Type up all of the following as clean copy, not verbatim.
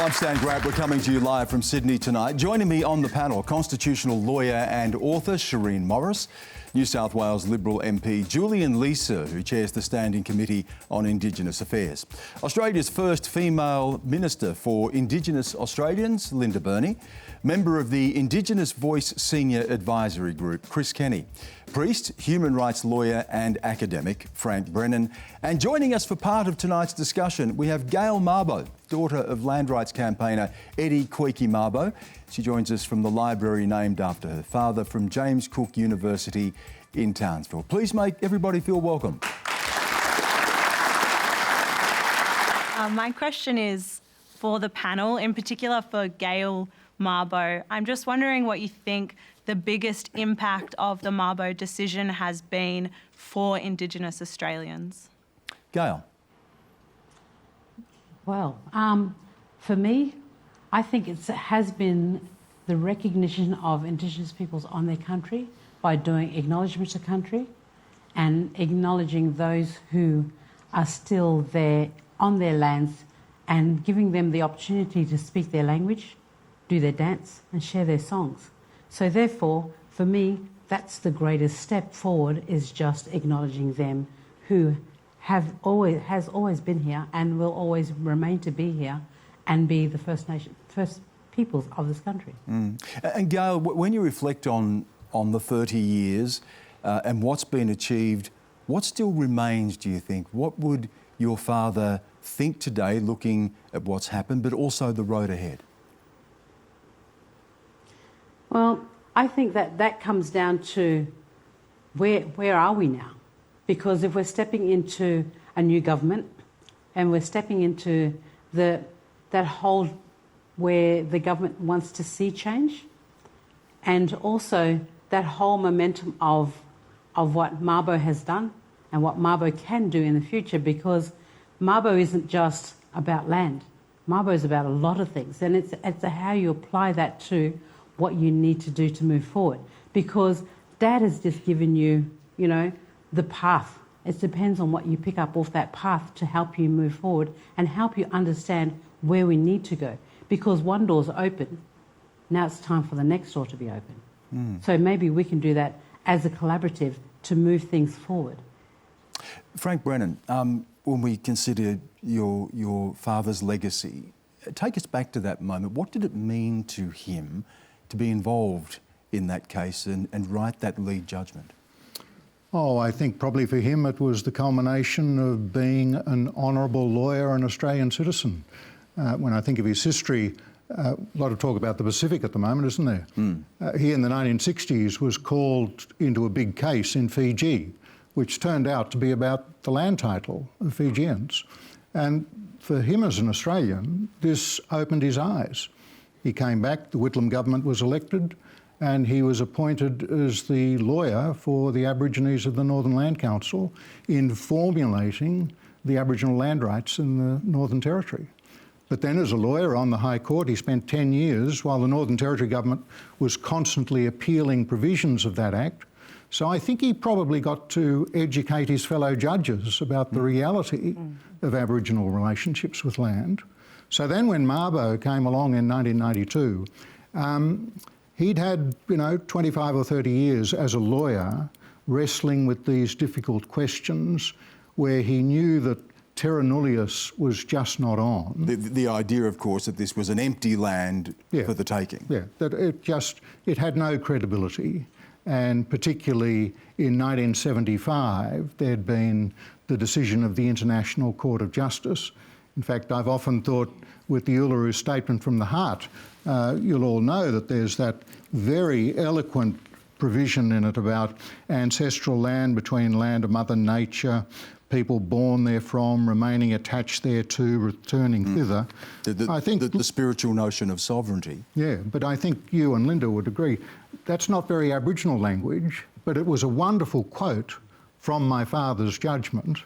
I'm Stan Grapp. We're coming to you live from Sydney tonight. Joining me on the panel, constitutional lawyer and author Shireen Morris, New South Wales Liberal MP Julian Leeser, who chairs the Standing Committee on Indigenous Affairs. Australia's first female Minister for Indigenous Australians, Linda Burney. Member of the Indigenous Voice Senior Advisory Group, Chris Kenny. Priest, human rights lawyer and academic, Frank Brennan. And joining us for part of tonight's discussion, we have Gail Mabo, daughter of land rights campaigner Eddie Koiki Mabo. She joins us from the library named after her father from James Cook University in Townsville. Please make everybody feel welcome. My question is for the panel, in particular for Gail Mabo. I'm just wondering what you think the biggest impact of the Mabo decision has been for Indigenous Australians. Gail. Well, for me, I think it has been the recognition of Indigenous peoples on their country by doing acknowledgements of country and acknowledging those who are still there on their lands and giving them the opportunity to speak their language, do their dance and share their songs. So therefore, for me, that's the greatest step forward, is just acknowledging them who has always been here and will always remain to be here and be the First peoples of this country. And Gail, when you reflect on the 30 years and what's been achieved, what still remains, do you think? What would your father think today, looking at what's happened, but also the road ahead? Well, I think that comes down to where are we now? Because if we're stepping into a new government and we're stepping into that whole where the government wants to see change, and also that whole momentum of what Mabo has done and what Mabo can do in the future, because Mabo isn't just about land. Mabo is about a lot of things, and it's how you apply that to what you need to do to move forward. Because Dad has just given you, the path. It depends on what you pick up off that path to help you move forward and help you understand where we need to go. Because one door's open, now it's time for the next door to be open. So maybe we can do that as a collaborative to move things forward. Frank Brennan, when we consider your father's legacy, take us back to that moment. What did it mean to him to be involved in that case and write that lead judgment? Oh, I think probably for him it was the culmination of being an honourable lawyer and Australian citizen. When I think of his history, a lot of talk about the Pacific at the moment, isn't there? He in the 1960s was called into a big case in Fiji, which turned out to be about the land title of Fijians. And for him as an Australian, this opened his eyes. He came back, the Whitlam government was elected, and he was appointed as the lawyer for the Aborigines of the Northern Land Council in formulating the Aboriginal land rights in the Northern Territory. But then as a lawyer on the High Court, he spent 10 years while the Northern Territory government was constantly appealing provisions of that Act. So I think he probably got to educate his fellow judges about the reality of Aboriginal relationships with land. So then when Mabo came along in 1992, he'd had, 25 or 30 years as a lawyer wrestling with these difficult questions where he knew that terra nullius was just not on. The idea, of course, that this was an empty land for the taking. Yeah, that it had no credibility. And particularly in 1975, there'd been the decision of the International Court of Justice. In fact, I've often thought with the Uluru Statement from the Heart, you'll all know that there's that very eloquent provision in it about ancestral land between land of Mother Nature, people born therefrom, remaining attached thereto, returning thither. I think the spiritual notion of sovereignty. Yeah, but I think you and Linda would agree, that's not very Aboriginal language, but it was a wonderful quote from my father's judgment,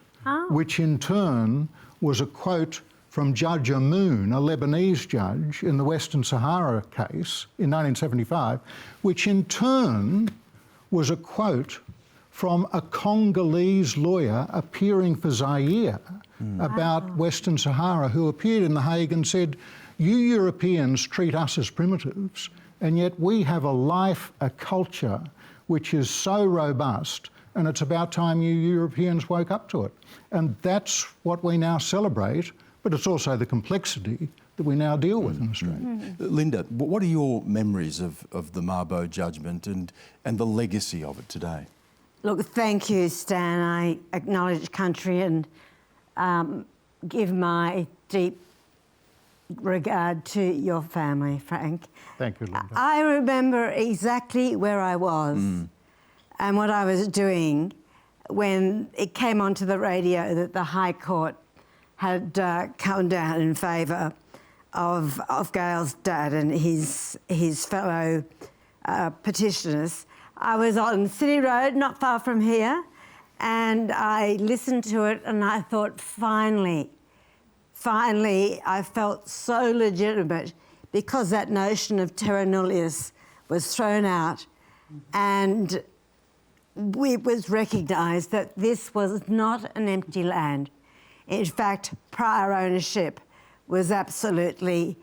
which in turn was a quote from Judge Amoun, a Lebanese judge in the Western Sahara case in 1975, which in turn was a quote from a Congolese lawyer appearing for Zaire about Western Sahara, who appeared in The Hague and said, You Europeans treat us as primitives, and yet we have a life, a culture, which is so robust, and it's about time you Europeans woke up to it. And that's what we now celebrate, but it's also the complexity that we now deal with in Australia. Linda, what are your memories of the Mabo judgment and the legacy of it today? Look, thank you, Stan. I acknowledge country and give my deep regard to your family, Frank. Thank you, Linda. I remember exactly where I was and what I was doing when it came onto the radio that the High Court had come down in favour of Gail's dad and his fellow petitioners. I was on City Road, not far from here, and I listened to it and I thought, finally, I felt so legitimate because that notion of terra nullius was thrown out and it was recognised that this was not an empty land. In fact, prior ownership was absolutely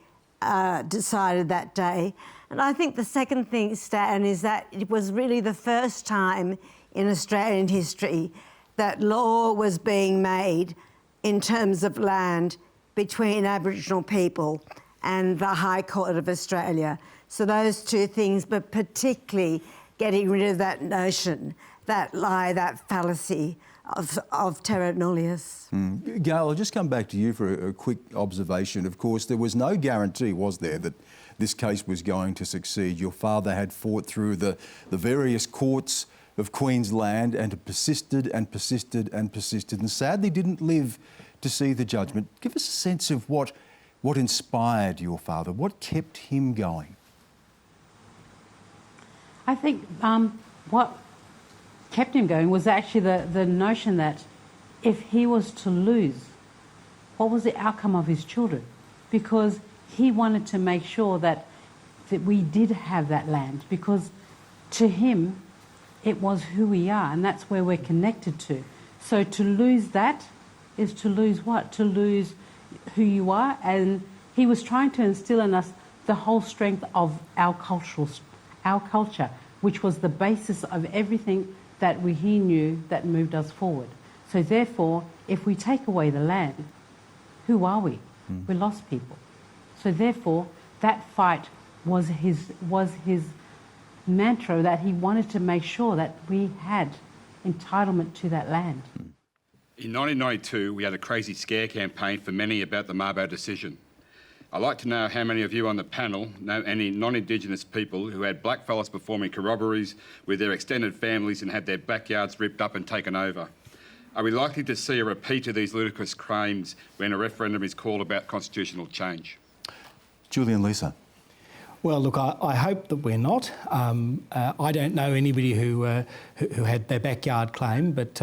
decided that day. And I think the second thing, Stan, is that it was really the first time in Australian history that law was being made in terms of land between Aboriginal people and the High Court of Australia. So those two things, but particularly getting rid of that notion, that lie, that fallacy of terra nullius. Gail, I'll just come back to you for a quick observation. Of course, there was no guarantee, was there, that this case was going to succeed. Your father had fought through the various courts of Queensland and persisted and persisted and persisted and sadly didn't live to see the judgment. Give us a sense of what inspired your father, what kept him going. I think what kept him going was actually the notion that if he was to lose, what was the outcome of his children? Because he wanted to make sure that we did have that land, because to him it was who we are and that's where we're connected to. So to lose that is to lose what? To lose who you are. And he was trying to instill in us the whole strength of our culture, which was the basis of everything that he knew that moved us forward. So therefore, if we take away the land, who are we? We're lost people. So therefore, that fight was his mantra, that he wanted to make sure that we had entitlement to that land. In 1992, we had a crazy scare campaign for many about the Mabo decision. I'd like to know how many of you on the panel know any non-Indigenous people who had blackfellas performing corroborees with their extended families and had their backyards ripped up and taken over. Are we likely to see a repeat of these ludicrous crimes when a referendum is called about constitutional change? Julian Leeser. Well, look, I hope that we're not. I don't know anybody who had their backyard claim, but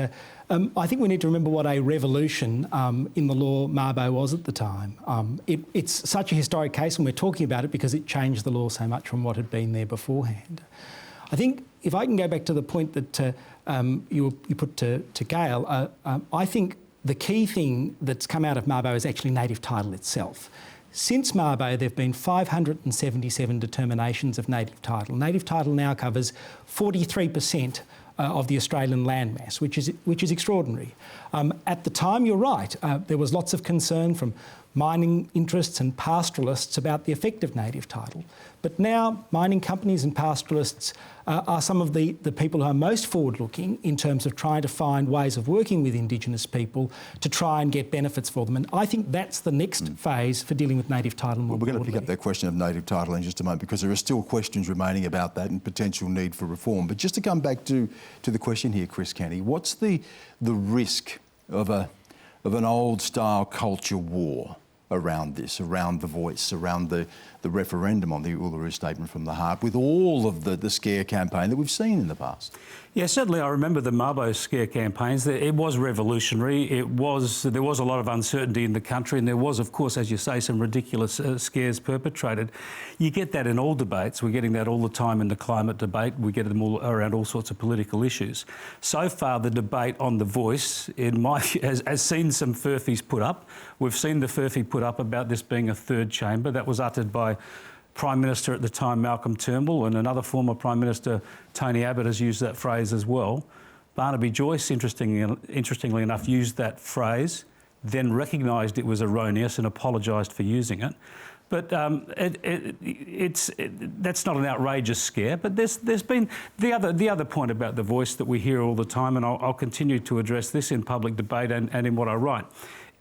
I think we need to remember what a revolution in the law Mabo was at the time. It's such a historic case, and we're talking about it because it changed the law so much from what had been there beforehand. I think if I can go back to the point that you put to Gail, I think the key thing that's come out of Mabo is actually native title itself. Since Mabo, there have been 577 determinations of native title. Native title now covers 43% of the Australian landmass, which is extraordinary. At the time, you're right, there was lots of concern from mining interests and pastoralists about the effect of native title. But now mining companies and pastoralists are some of the people who are most forward-looking in terms of trying to find ways of working with Indigenous people to try and get benefits for them. And I think that's the next phase for dealing with native title more broadly. We're going to pick up that question of native title in just a moment because there are still questions remaining about that and potential need for reform. But just to come back to the question here, Chris Kenny, what's the risk of an old-style culture war around this, around the voice, around the the referendum on the Uluru Statement from the Heart, with all of the scare campaign that we've seen in the past? Yeah, certainly I remember the Mabo scare campaigns. It was revolutionary. There was a lot of uncertainty in the country, and there was, of course, as you say, some ridiculous scares perpetrated. You get that in all debates. We're getting that all the time in the climate debate. We get them all around all sorts of political issues. So far, the debate on the voice, in my view, has seen some furphies put up. We've seen the furphy put up about this being a third chamber. That was uttered by Prime Minister at the time, Malcolm Turnbull, and another former Prime Minister, Tony Abbott, has used that phrase as well. Barnaby Joyce, interestingly enough, used that phrase, then recognised it was erroneous and apologised for using it. But that's not an outrageous scare. But there's been the other point about the voice that we hear all the time, and I'll continue to address this in public debate and in what I write,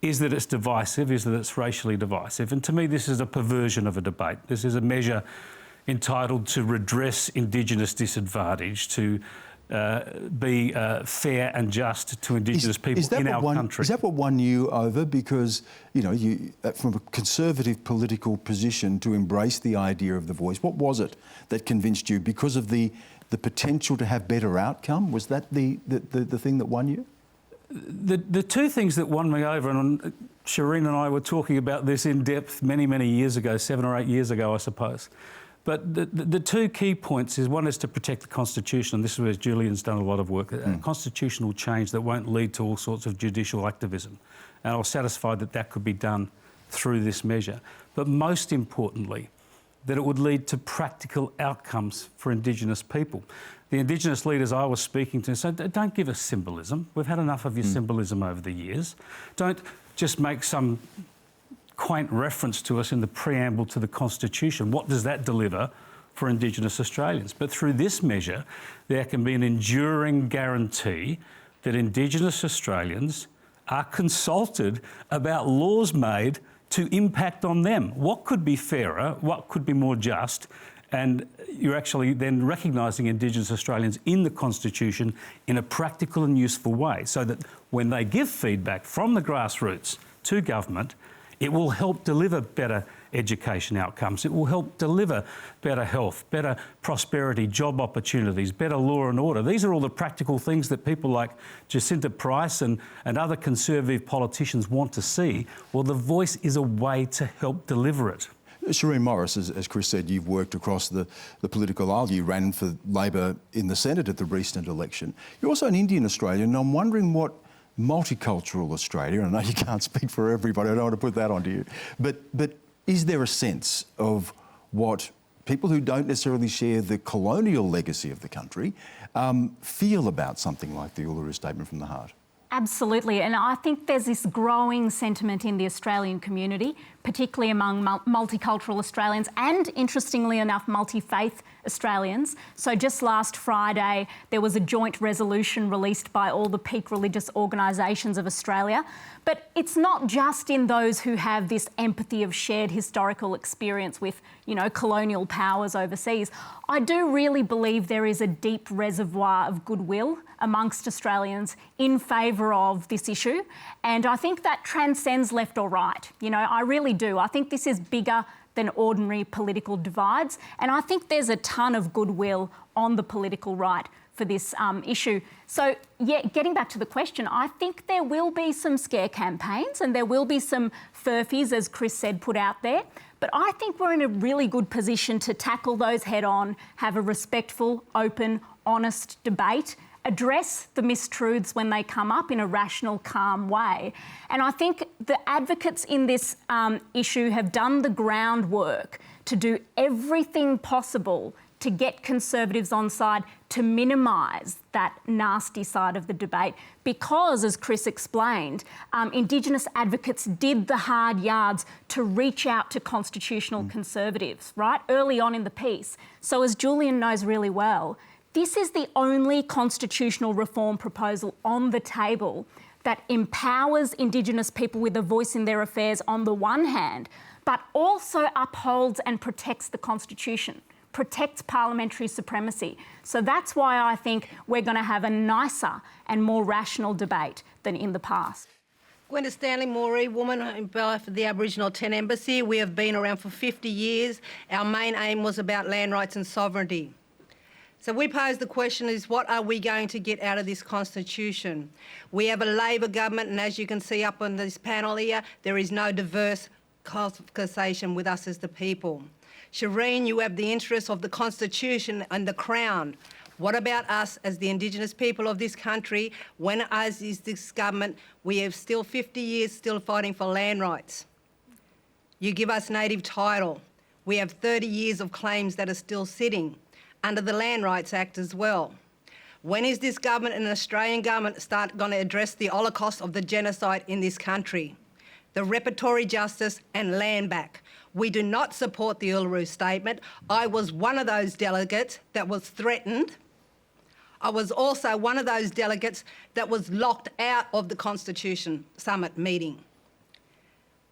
is that it's divisive, is that it's racially divisive. And to me, this is a perversion of a debate. This is a measure entitled to redress Indigenous disadvantage, to be fair and just to Indigenous people in our country. Is that what won you over? Because, you know, from a conservative political position to embrace the idea of the voice, what was it that convinced you? Because of the potential to have better outcome? Was that the thing that won you? The two things that won me over, and Shireen and I were talking about this in depth many, many years ago, 7 or 8 years ago, I suppose. But the two key points is, one is to protect the Constitution, and this is where Julian's done a lot of work, constitutional change that won't lead to all sorts of judicial activism. And I was satisfied that that could be done through this measure. But most importantly, that it would lead to practical outcomes for Indigenous people. The Indigenous leaders I was speaking to said, don't give us symbolism. We've had enough of your symbolism over the years. Don't just make some quaint reference to us in the preamble to the Constitution. What does that deliver for Indigenous Australians? But through this measure, there can be an enduring guarantee that Indigenous Australians are consulted about laws made to impact on them. What could be fairer? What could be more just? And you're actually then recognising Indigenous Australians in the Constitution in a practical and useful way, so that when they give feedback from the grassroots to government, it will help deliver better education outcomes. It will help deliver better health, better prosperity, job opportunities, better law and order. These are all the practical things that people like Jacinta Price and other conservative politicians want to see. Well, the voice is a way to help deliver it. Shireen Morris, as Chris said, you've worked across the political aisle. You ran for Labor in the Senate at the recent election. You're also an Indian Australian, and I'm wondering what multicultural Australia, and I know you can't speak for everybody, I don't want to put that onto you, but is there a sense of what people who don't necessarily share the colonial legacy of the country feel about something like the Uluru Statement from the Heart? Absolutely, and I think there's this growing sentiment in the Australian community, particularly among multicultural Australians and, interestingly enough, multi-faith Australians. So just last Friday, there was a joint resolution released by all the peak religious organisations of Australia. But it's not just in those who have this empathy of shared historical experience with, you know, colonial powers overseas. I do really believe there is a deep reservoir of goodwill amongst Australians in favour of this issue. And I think that transcends left or right. You know, I really do. I think this is bigger than ordinary political divides. And I think there's a ton of goodwill on the political right for this issue. So, yeah, getting back to the question, I think there will be some scare campaigns and there will be some furphies, as Chris said, put out there. But I think we're in a really good position to tackle those head on, have a respectful, open, honest debate, address the mistruths when they come up in a rational, calm way. And I think the advocates in this issue have done the groundwork to do everything possible to get Conservatives on side to minimise that nasty side of the debate because, as Chris explained, Indigenous advocates did the hard yards to reach out to constitutional Conservatives, right, early on in the piece. So as Julian knows really well, this is the only constitutional reform proposal on the table that empowers Indigenous people with a voice in their affairs on the one hand, but also upholds and protects the Constitution, protects parliamentary supremacy. So that's why I think we're going to have a nicer and more rational debate than in the past. Gwenda Stanley Moree, woman in behalf of the Aboriginal 10 Embassy. We have been around for 50 years. Our main aim was about land rights and sovereignty. So we pose the question is, what are we going to get out of this constitution? We have a Labor government, and as you can see up on this panel here, there is no diverse conversation with us as the people. Shireen, you have the interests of the constitution and the Crown. What about us as the Indigenous people of this country? When as is this government, we have still 50 years still fighting for land rights. You give us native title. We have 30 years of claims that are still sitting under the Land Rights Act as well. When is this government and the Australian government going to address the Holocaust of the genocide in this country? The reparatory justice and land back. We do not support the Uluru Statement. I was one of those delegates that was threatened. I was also one of those delegates that was locked out of the Constitution Summit meeting.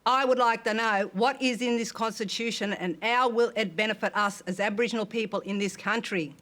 I would like to know what is in this Constitution and how will it benefit us as Aboriginal people in this country?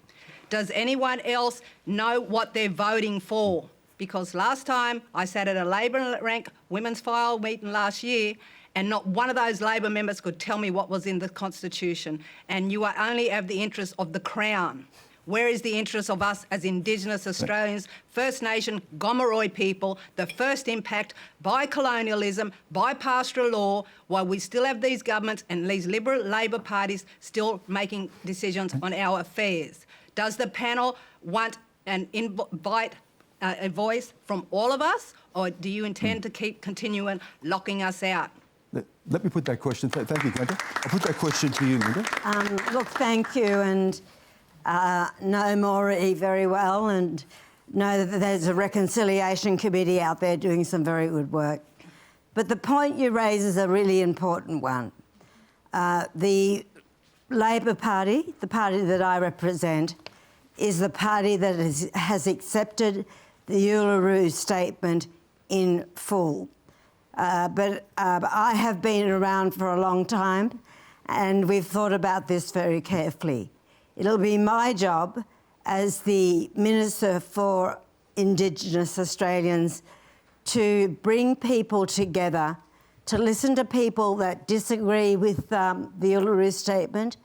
Does anyone else know what they're voting for? Because last time I sat at a Labor rank women's file meeting last year and not one of those Labor members could tell me what was in the Constitution, and you are only have the interest of the Crown. Where is the interest of us as Indigenous Australians, First Nation, Gomeroi people, the first impact by colonialism, by pastoral law, while we still have these governments and these Liberal Labor parties still making decisions on our affairs? Does the panel want and invite a voice from all of us, or do you intend to keep continuing locking us out? Let me put that question. Thank you, Gwenda. I'll put that question to you, Linda. Look, thank you, and know Moree very well and know that there's a reconciliation committee out there doing some very good work. But the point you raise is a really important one. The Labor Party, the party that I represent, is the party that has accepted the Uluru Statement in full. But I have been around for a long time and we've thought about this very carefully. It'll be my job as the Minister for Indigenous Australians to bring people together, to listen to people that disagree with the Uluru Statement,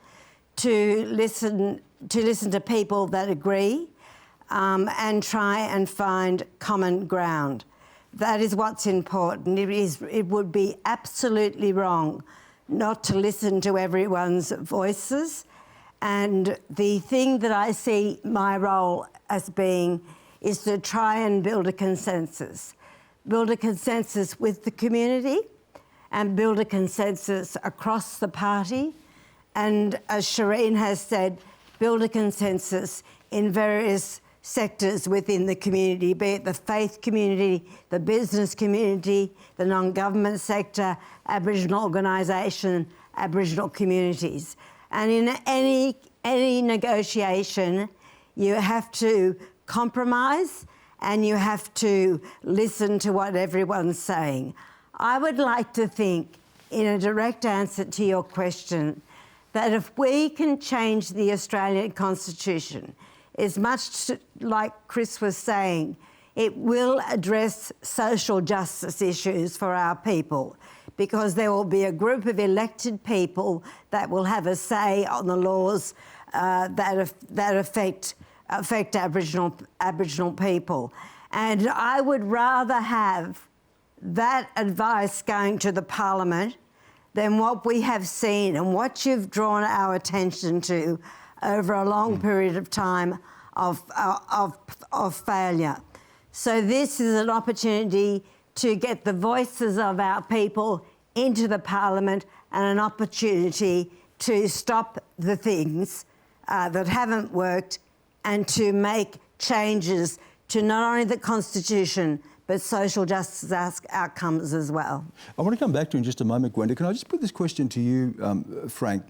to listen to people that agree, and try and find common ground. That is what's important. It would be absolutely wrong not to listen to everyone's voices. And the thing that I see my role as being is to try and build a consensus. Build a consensus with the community and build a consensus across the party. And as Shireen has said, build a consensus in various sectors within the community, be it the faith community, the business community, the non-government sector, Aboriginal organisation, Aboriginal communities. And in any negotiation, you have to compromise and you have to listen to what everyone's saying. I would like to think, in a direct answer to your question, that if we can change the Australian Constitution, as much like Chris was saying, it will address social justice issues for our people, because there will be a group of elected people that will have a say on the laws that affect Aboriginal people. And I would rather have that advice going to the Parliament than what we have seen and what you've drawn our attention to over a long period of time of failure. So this is an opportunity to get the voices of our people into the Parliament and an opportunity to stop the things that haven't worked and to make changes to not only the Constitution but social justice outcomes as well. I want to come back to you in just a moment, Gwenda. Can I just put this question to you, Frank?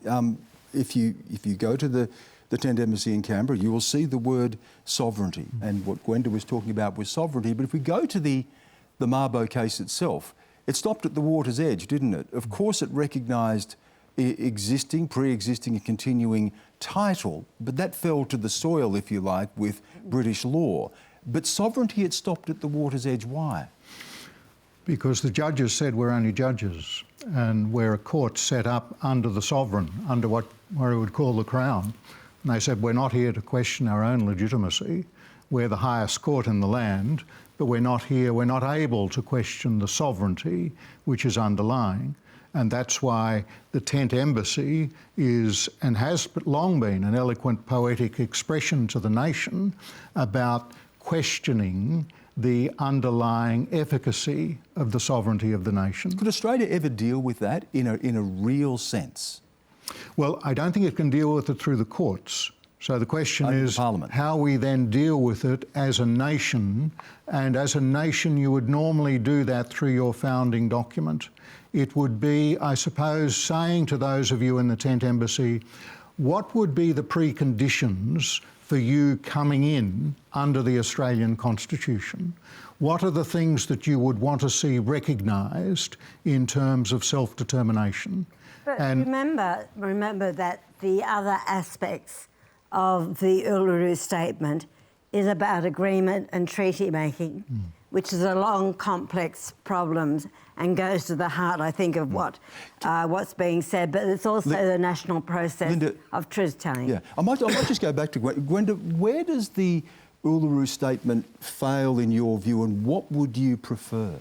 If you go to the Tent Embassy in Canberra, you will see the word sovereignty, and what Gwenda was talking about was sovereignty. But if we go to the Mabo case itself, it stopped at the water's edge, didn't it? Of course it recognised pre-existing and continuing title, but that fell to the soil, if you like, with British law. But sovereignty, it stopped at the water's edge. Why? because the judges said we're only judges and we're a court set up under the sovereign, under what we would call the Crown. And they said we're not here to question our own legitimacy. We're the highest court in the land, but we're not able to question the sovereignty which is underlying. And that's why the tent embassy is, and has long been, an eloquent poetic expression to the nation about questioning the underlying efficacy of the sovereignty of the nation. Could Australia ever deal with that in a real sense? Well, I don't think it can deal with it through the courts. So the question is how we then deal with it as a nation, and as a nation you would normally do that through your founding document. It would be, I suppose, saying to those of you in the tent embassy, what would be the preconditions for you coming in under the Australian Constitution? What are the things that you would want to see recognised in terms of self-determination? But remember that the other aspects of the Uluru Statement is about agreement and treaty making, which is a long, complex problem and goes to the heart, I think, of what's being said. But it's also the national process of truth-telling. Yeah, I might just go back to Gwenda. Where does the Uluru Statement fail in your view, and what would you prefer?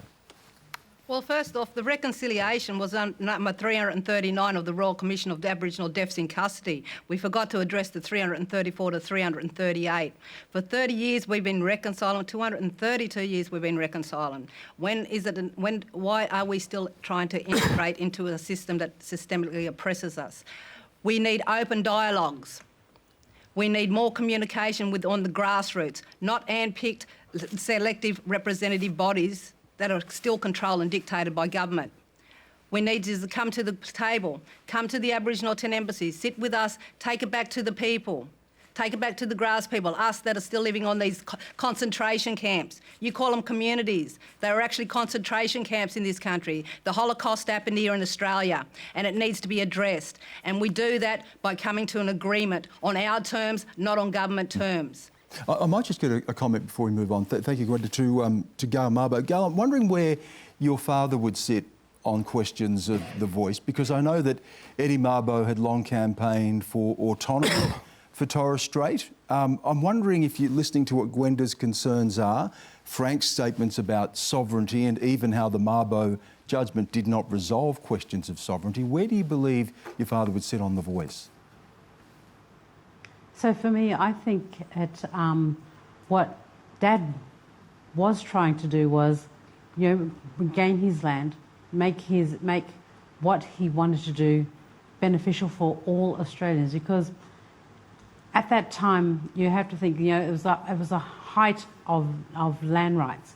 Well, first off, the reconciliation was on number 339 of the Royal Commission of Aboriginal Deaths in Custody. We forgot to address the 334 to 338. For 30 years we've been reconciling, 232 years we've been reconciling. Why are we still trying to integrate into a system that systemically oppresses us? We need open dialogues. We need more communication on the grassroots, not hand-picked selective representative bodies that are still controlled and dictated by government. We need to come to the table, come to the Aboriginal tent embassies, sit with us, take it back to the people, take it back to the grass people, us that are still living on these concentration camps. You call them communities. They are actually concentration camps in this country. The Holocaust happened here in Australia, and it needs to be addressed. And we do that by coming to an agreement on our terms, not on government terms. I might just get a comment before we move on. Thank you, Gwenda, to Gail Mabo. Gail, I'm wondering where your father would sit on questions of the voice, because I know that Eddie Mabo had long campaigned for autonomy for Torres Strait. I'm wondering if you're listening to what Gwenda's concerns are, Frank's statements about sovereignty, and even how the Mabo judgment did not resolve questions of sovereignty. Where do you believe your father would sit on the voice? So for me, I think what Dad was trying to do was, regain his land, make what he wanted to do beneficial for all Australians. Because at that time, you have to think, it was a height of land rights,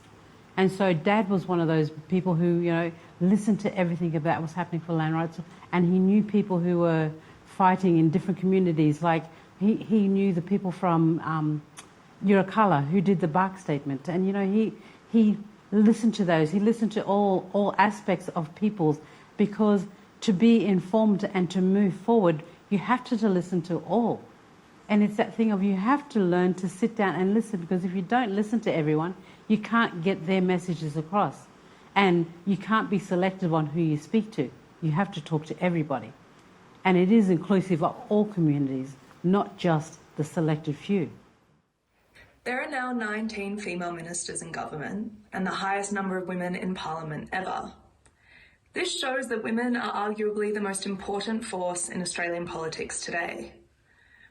and so Dad was one of those people who listened to everything about what's happening for land rights, and he knew people who were fighting in different communities, like. He knew the people from Yirrkala who did the bark statement, and he listened to those. He listened to all aspects of peoples, because to be informed and to move forward, you have to listen to all. And it's that thing of you have to learn to sit down and listen, because if you don't listen to everyone, you can't get their messages across, and you can't be selective on who you speak to. You have to talk to everybody, and it is inclusive of all communities, not just the selected few. There are now 19 female ministers in government and the highest number of women in parliament ever. This shows that women are arguably the most important force in Australian politics today.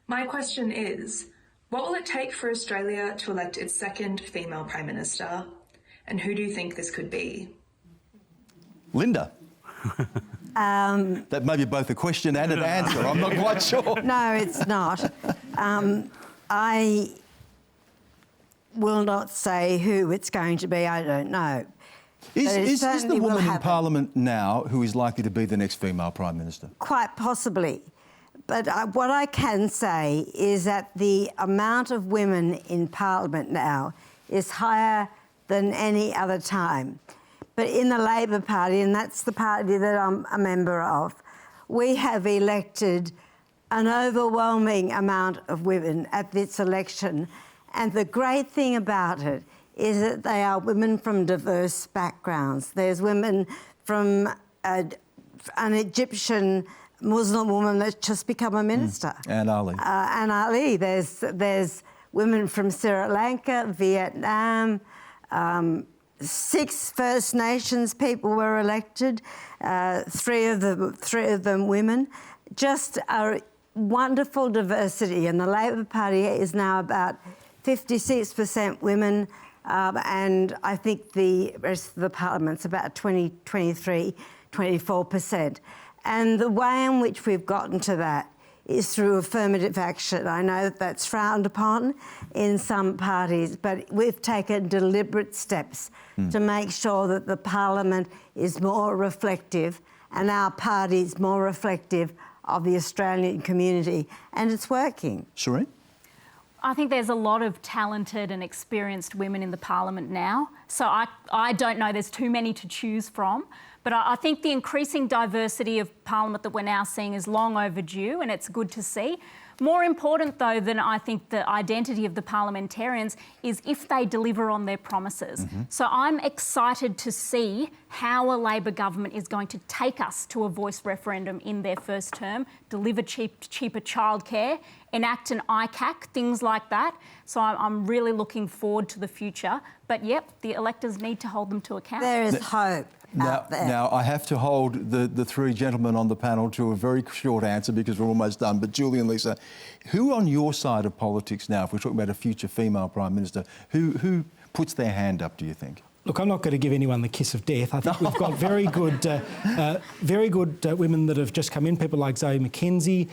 My question is, what will it take for Australia to elect its second female Prime Minister? And who do you think this could be? Linda. That may be both a question and an answer. I'm not quite sure. No, it's not. I will not say who it's going to be. I don't know. Is the woman in Parliament now who is likely to be the next female Prime Minister? Quite possibly. But what I can say is that the amount of women in Parliament now is higher than any other time. But in the Labor Party, and that's the party that I'm a member of, we have elected an overwhelming amount of women at this election. And the great thing about it is that they are women from diverse backgrounds. There's women from an Egyptian Muslim woman that's just become a minister. And Ali. And Ali. There's women from Sri Lanka, Vietnam, 6 First Nations people were elected, 3 of them women. Just a wonderful diversity, and the Labor Party is now about 56% women, and I think the rest of the Parliament's about 24%. And the way in which we've gotten to that is through affirmative action. I know that that's frowned upon in some parties, but we've taken deliberate steps to make sure that the Parliament is more reflective and our party is more reflective of the Australian community, and it's working. Shireen? I think there's a lot of talented and experienced women in the Parliament now, so I don't know there's too many to choose from, but I think the increasing diversity of Parliament that we're now seeing is long overdue, and it's good to see. More important, though, than I think the identity of the parliamentarians is if they deliver on their promises. So I'm excited to see how a Labor government is going to take us to a voice referendum in their first term, deliver cheaper childcare, enact an ICAC, things like that. So I'm really looking forward to the future. But yep, the electors need to hold them to account. There is hope. Now, I have to hold the 3 gentlemen on the panel to a very short answer because we're almost done. But Julian Leeser, who on your side of politics now, if we're talking about a future female Prime Minister, who puts their hand up, do you think? Look, I'm not going to give anyone the kiss of death. I think we've got very good women that have just come in, people like Zoe McKenzie.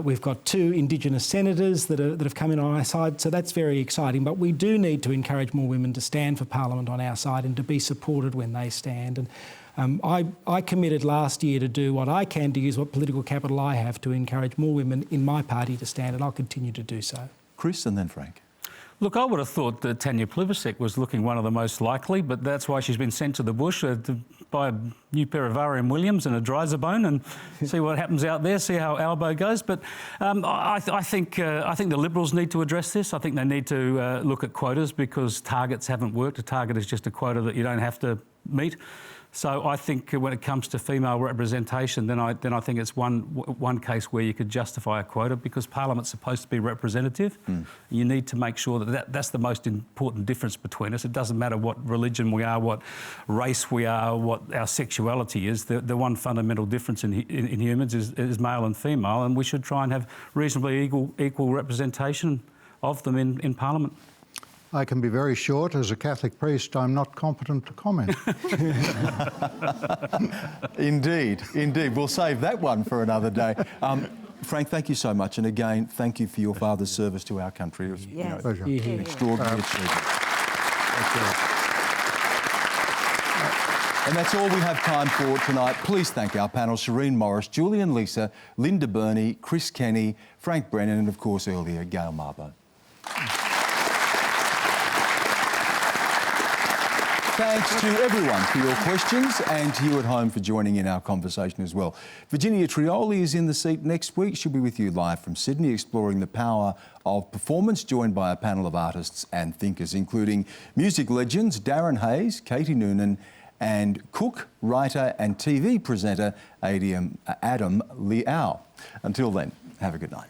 We've got 2 Indigenous senators that have come in on our side, so that's very exciting. But we do need to encourage more women to stand for Parliament on our side and to be supported when they stand. And I committed last year to do what I can to use what political capital I have to encourage more women in my party to stand, and I'll continue to do so. Chris and then Frank. Look, I would have thought that Tanya Plibersek was looking one of the most likely, but that's why she's been sent to the bush to buy a new pair of R.M. Williams and a Dryzerbone and see what happens out there, see how Albo goes. But I think the Liberals need to address this. I think they need to look at quotas because targets haven't worked. A target is just a quota that you don't have to meet. So I think when it comes to female representation, then I think it's one case where you could justify a quota because Parliament's supposed to be representative. You need to make sure that's the most important difference between us. It doesn't matter what religion we are, what race we are, what our sexuality is. The one fundamental difference in humans is male and female, and we should try and have reasonably equal representation of them in Parliament. I can be very short. As a Catholic priest, I'm not competent to comment. Indeed. We'll save that one for another day. Frank, thank you so much. And again, thank you for your father's service to our country. It was Pleasure. an extraordinary achievement. And that's all we have time for tonight. Please thank our panel, Shireen Morris, Julian Leeser, Linda Burney, Chris Kenny, Frank Brennan, and of course earlier, Gail Mabo. Thanks to everyone for your questions and to you at home for joining in our conversation as well. Virginia Trioli is in the seat next week. She'll be with you live from Sydney, exploring the power of performance, joined by a panel of artists and thinkers, including music legends Darren Hayes, Katie Noonan, and cook, writer and TV presenter Adam Liao. Until then, have a good night.